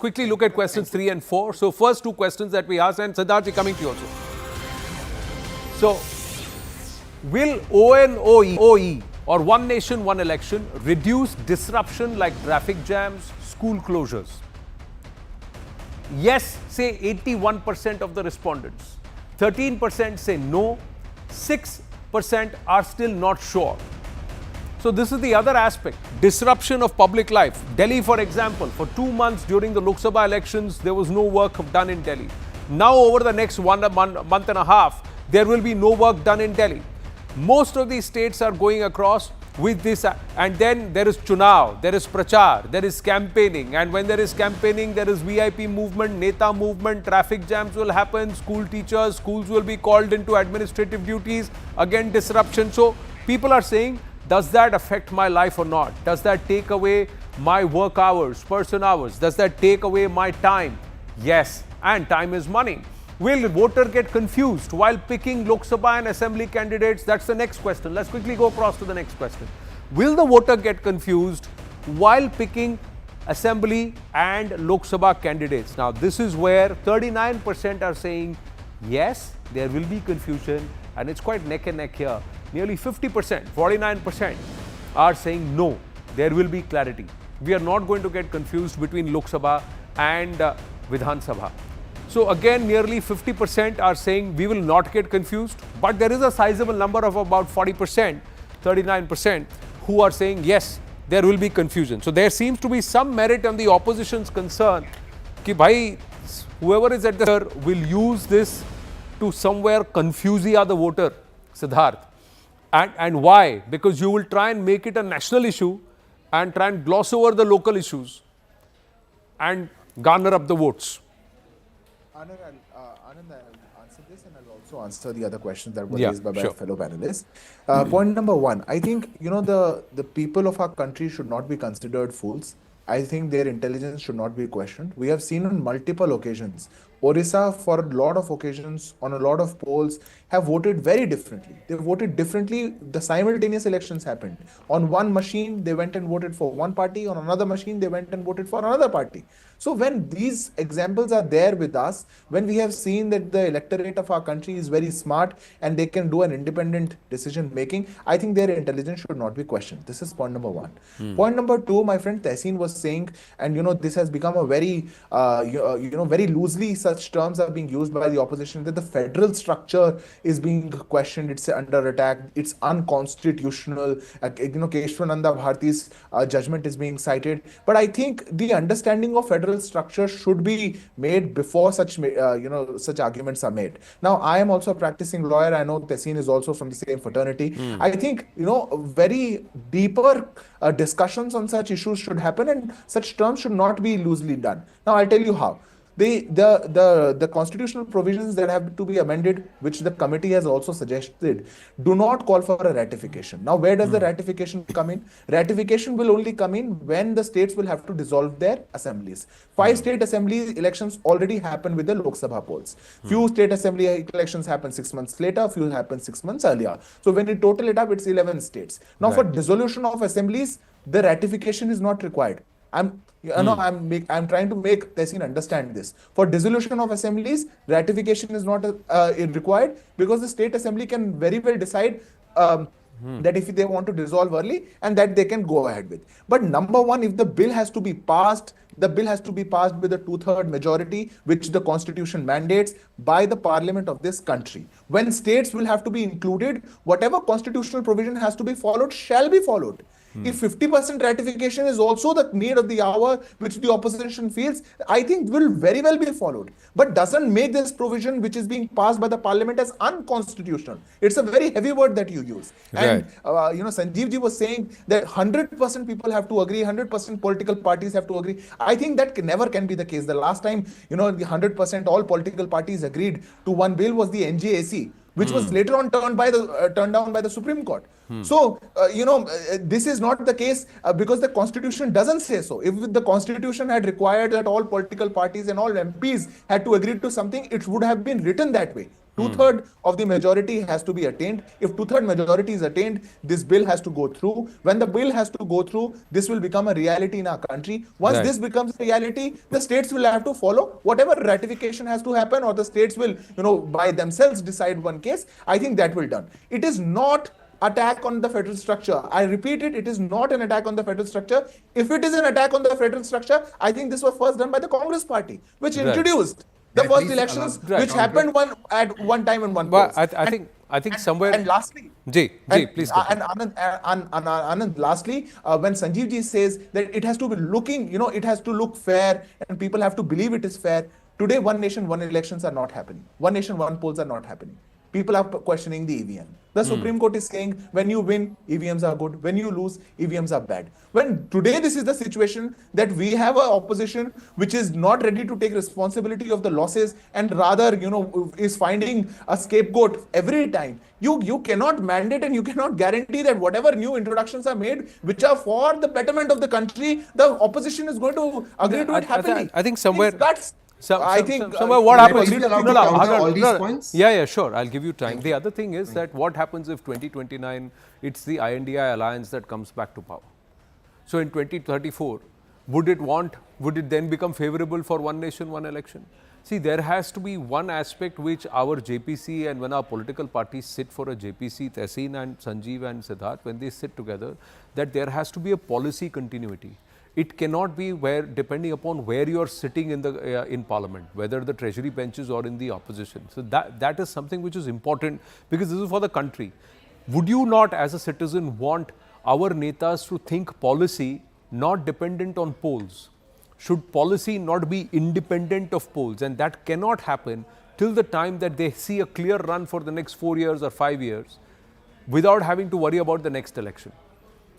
quickly look at questions 3 and 4. So first two questions that we asked, and Sidharth, you're coming to you also. So, will ONOE or One Nation, One Election reduce disruption like traffic jams, school closures? Yes, say 81% of the respondents. 13% say no. 6% are still not sure. So this is the other aspect, disruption of public life. Delhi, for example, for 2 months during the Lok Sabha elections, there was no work done in Delhi. Now over the next month and a half, there will be no work done in Delhi. Most of these states are going across with this, and then there is Chunav, there is Prachar, there is campaigning, and when there is campaigning, there is VIP movement, Neta movement, traffic jams will happen, schools will be called into administrative duties, again disruption. So people are saying, does that affect my life or not? Does that take away my work hours, person hours? Does that take away my time? Yes, and time is money. Will the voter get confused while picking Lok Sabha and Assembly candidates? That's the next question. Let's quickly go across to the next question. Will the voter get confused while picking Assembly and Lok Sabha candidates? Now, this is where 39% are saying yes, there will be confusion, and it's quite neck and neck here. Nearly 50%, 49% are saying no, there will be clarity. We are not going to get confused between Lok Sabha and Vidhan Sabha. So again, nearly 50% are saying we will not get confused, but there is a sizable number of about 40%, 39% who are saying yes, there will be confusion. So there seems to be some merit on the opposition's concern कि भाई, whoever is at the will use this to somewhere confuse the voter, Sidharth. And why? Because you will try and make it a national issue and try and gloss over the local issues and garner up the votes. Anand, I'll answer this, and I'll also answer the other questions that were raised by my fellow panelists. Point number one, I think, the people of our country should not be considered fools. I think their intelligence should not be questioned. We have seen on multiple occasions, Orissa, for a lot of occasions, on a lot of polls, have voted very differently. They voted differently. The simultaneous elections happened. On one machine, they went and voted for one party. On another machine, they went and voted for another party. So when these examples are there with us, when we have seen that the electorate of our country is very smart and they can do an independent decision making, I think their intelligence should not be questioned. This is point number one. Point number two, my friend Tehseen was saying, and this has become a very, very loosely such terms are being used by the opposition, that the federal structure is being questioned, it's under attack, it's unconstitutional. Keshwananda Bharati's judgment is being cited. But I think the understanding of federal structure should be made before such such arguments are made. Now, I am also a practicing lawyer. I know Tehseen is also from the same fraternity. I think very deeper discussions on such issues should happen, and such terms should not be loosely done. Now, I'll tell you how. The constitutional provisions that have to be amended, which the committee has also suggested, do not call for a ratification. Now, where does the ratification come in? Ratification will only come in when the states will have to dissolve their assemblies. 5 state assembly elections already happened with the Lok Sabha polls. Few state assembly elections happen 6 months later, few happen 6 months earlier. So when you total it up, it's 11 states. Now, for dissolution of assemblies, the ratification is not required. I'm trying to make Tehseen understand this. For dissolution of assemblies, ratification is not required, because the state assembly can very well decide that if they want to dissolve early, and that they can go ahead with. But number one, if the bill has to be passed, the bill has to be passed with a 2/3 majority, which the constitution mandates, by the parliament of this country. When states will have to be included, whatever constitutional provision has to be followed shall be followed. If 50% ratification is also the need of the hour, which the opposition feels, I think will very well be followed. But doesn't make this provision, which is being passed by the parliament, as unconstitutional. It's a very heavy word that you use. And, Sanjeev ji was saying that 100% people have to agree, 100% political parties have to agree. I think that never can be the case. The last time, the 100% all political parties agreed to one bill was the NJAC, which was later on turned down by the Supreme Court. So, this is not the case because the Constitution doesn't say so. If the Constitution had required that all political parties and all MPs had to agree to something, it would have been written that way. Two-thirds of the majority has to be attained. If two-thirds majority is attained, this bill has to go through. When the bill has to go through, this will become a reality in our country. Once this becomes a reality, the states will have to follow whatever ratification has to happen, or the states will, by themselves decide one case. I think that will done. It is not attack on the federal structure. I repeat it, it is not an attack on the federal structure. If it is an attack on the federal structure, I think this was first done by the Congress party, which introduced the first elections, which happened at one time in one place. I think somewhere. And lastly, please. And Anand, lastly, when Sanjeev ji says that it has to be looking, it has to look fair, and people have to believe it is fair. Today, one nation, one elections are not happening. One nation, one polls are not happening. People are questioning the EVM. The Supreme Court is saying when you win, EVMs are good. When you lose, EVMs are bad. When today this is the situation that we have an opposition which is not ready to take responsibility of the losses and rather, is finding a scapegoat every time. You cannot mandate and you cannot guarantee that whatever new introductions are made, which are for the betterment of the country, the opposition is going to agree to it happily. I think somewhere. Somewhere what happens? All these points? Yeah, sure. I'll give you time. The other thing is that what happens if 2029, it's the INDI alliance that comes back to power. So in 2034, would it then become favorable for one nation, one election? See, there has to be one aspect which our JPC and when our political parties sit for a JPC, Tehseen and Sanjeev and Sidharth, when they sit together, that there has to be a policy continuity. It cannot be depending upon where you are sitting in Parliament, whether the Treasury benches or in the opposition. So that is something which is important because this is for the country. Would you not, as a citizen, want our netas to think policy not dependent on polls? Should policy not be independent of polls? And that cannot happen till the time that they see a clear run for the next 4 years or 5 years without having to worry about the next election.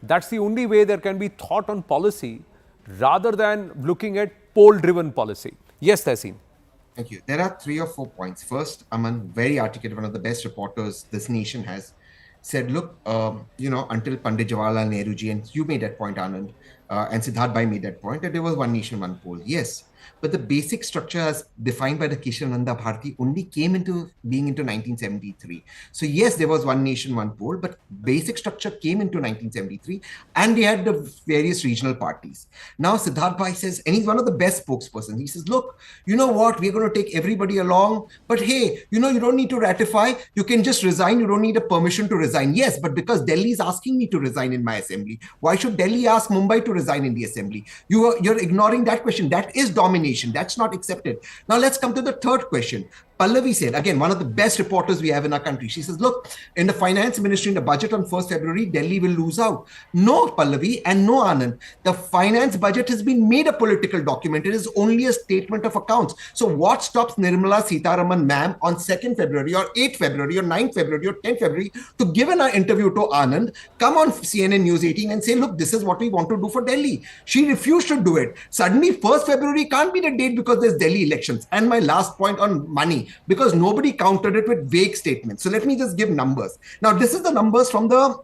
That's the only way there can be thought on policy rather than looking at poll-driven policy. Yes, Tehseen. Thank you. There are 3 or 4 points. First, Aman, very articulate, one of the best reporters this nation has, said, look, until Pandit Jawaharlal Nehru ji, and you made that point, Anand, and Sidharth Bhai made that point, that there was one nation, one poll. Yes. But the basic structure as defined by the Keshavananda Bharati only came into being into 1973. So yes, there was one nation, one poll, but basic structure came into 1973 and they had the various regional parties. Now Sidharth Bhai says, and he's one of the best spokespersons, he says, look, you know what, we're going to take everybody along, but hey, you don't need to ratify, you can just resign, you don't need a permission to resign. Yes, but because Delhi is asking me to resign in my assembly, why should Delhi ask Mumbai to resign in the assembly? You're ignoring that question. That is domination. That's not accepted. Now let's come to the third question. Pallavi said, again, one of the best reporters we have in our country. She says, look, in the finance ministry, in the budget on 1st February, Delhi will lose out. No, Pallavi, and no, Anand. The finance budget has been made a political document. It is only a statement of accounts. So what stops Nirmala Sitharaman ma'am on 2nd February or 8th February or 9th February or 10th February to give an interview to Anand, come on CNN News 18 and say, look, this is what we want to do for Delhi. She refused to do it. Suddenly, 1st February can't be the date because there's Delhi elections. And my last point on money, because nobody countered it with vague statements. So let me just give numbers. Now, this is the numbers from the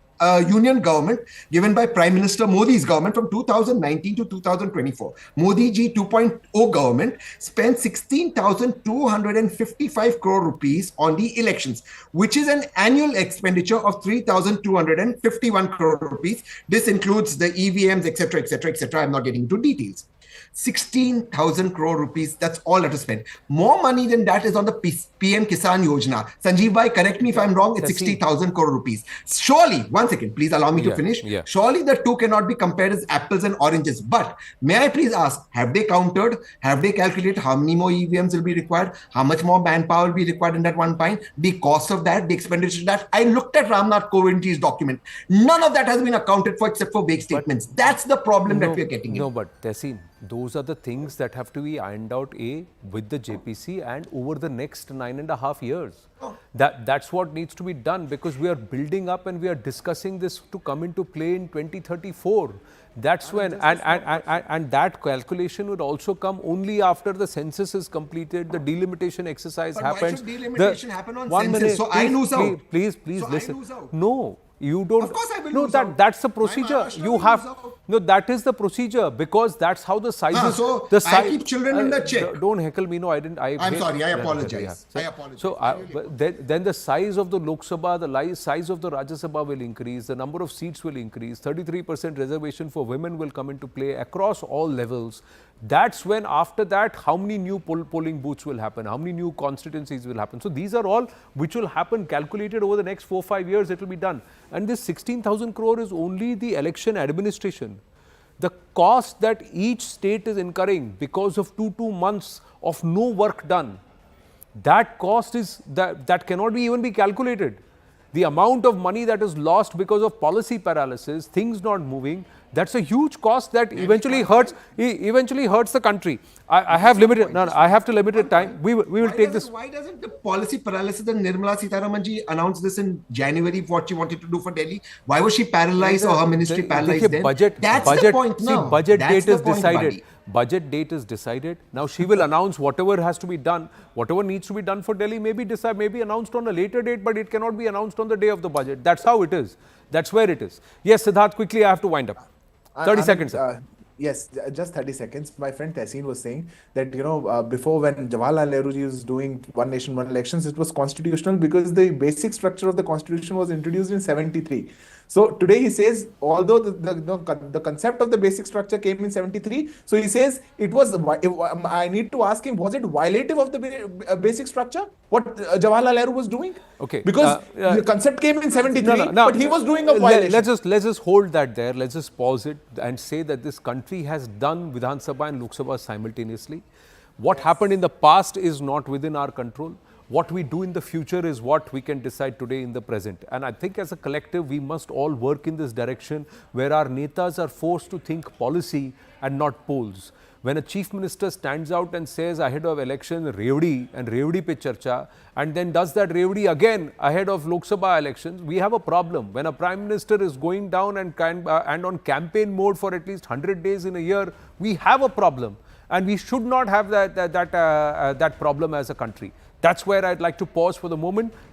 union government given by Prime Minister Modi's government from 2019 to 2024. Modi ji 2.0 government spent 16,255 crore rupees on the elections, which is an annual expenditure of 3,251 crore rupees. This includes the EVMs, etc., etc., etc. I'm not getting into details. 16,000 crore rupees, that's all that is spent. More money than that is on the PM Kisan Yojana. Sanjeev Bhai, correct me if I'm wrong, it's 60,000 crore rupees. Surely, one second, please allow me to finish. Surely the two cannot be compared as apples and oranges. But may I please ask, have they counted, have they calculated how many more EVMs will be required? How much more manpower will be required in that one point? The cost of that, the expenditure of that? I looked at Ramnath Kovindji's document. None of that has been accounted for except for vague statements. That's the problem that we're getting in. No, but Tehseen, those are the things that have to be ironed out with the JPC and over the next 9.5 years. That's what needs to be done because we are building up and we are discussing this to come into play in 2034. That's when, and that calculation would also come only after the census is completed, the delimitation exercise happens. Why should delimitation happen on census? So I lose out. Please listen. No, you don't. Of course I will no, lose out. That's the procedure. You have. No, that is the procedure because that's how the sizes. So the I keep children in the check. Don't heckle me. No, I didn't. I'm sorry. I apologize. Yeah. I apologize. So then the size of the Lok Sabha, the size of the Rajya Sabha will increase. The number of seats will increase. 33% reservation for women will come into play across all levels. That's when after that, how many new polling booths will happen? How many new constituencies will happen? So these are all which will happen calculated over the next 4-5 years. It will be done. And this 16,000 crore is only the election administration. The cost that each state is incurring because of 2 months of no work done, that cost is that cannot even be calculated. The amount of money that is lost because of policy paralysis, things not moving, that's a huge cost that eventually hurts the country. I have limited. No, I have to limited time. We will take this. Why doesn't the policy paralysis and Nirmala Sitharaman ji announced this in January what she wanted to do for Delhi? Why was she paralyzed or her ministry paralyzed then? That's the point now. Budget date is decided. Budget date is decided. Now she will announce whatever has to be done. Whatever needs to be done for Delhi may be announced on a later date, but it cannot be announced on the day of the budget. That's how it is. That's where it is. Yes, Sidharth, quickly, I have to wind up. 30 seconds. Yes, just 30 seconds. My friend Tehseen was saying that, before when Jawaharlal Nehru ji was doing one nation, one elections, it was constitutional because the basic structure of the constitution was introduced in 73. So today he says, although the concept of the basic structure came in 73, so he says it was, I need to ask him, was it violative of the basic structure? What Jawaharlal Nehru was doing? Okay. Because the concept came in 73, but he was doing a violation. Let's just hold that there. Let's just pause it and say that this country has done Vidhan Sabha and Lok Sabha simultaneously. What happened in the past is not within our control. What we do in the future is what we can decide today in the present. And I think as a collective, we must all work in this direction where our netas are forced to think policy and not polls. When a chief minister stands out and says ahead of election, Revdi and Revdi pe charcha, and then does that Revdi again ahead of Lok Sabha elections, we have a problem. When a prime minister is going down and on campaign mode for at least 100 days in a year, we have a problem. And we should not have that problem as a country. That's where I'd like to pause for the moment.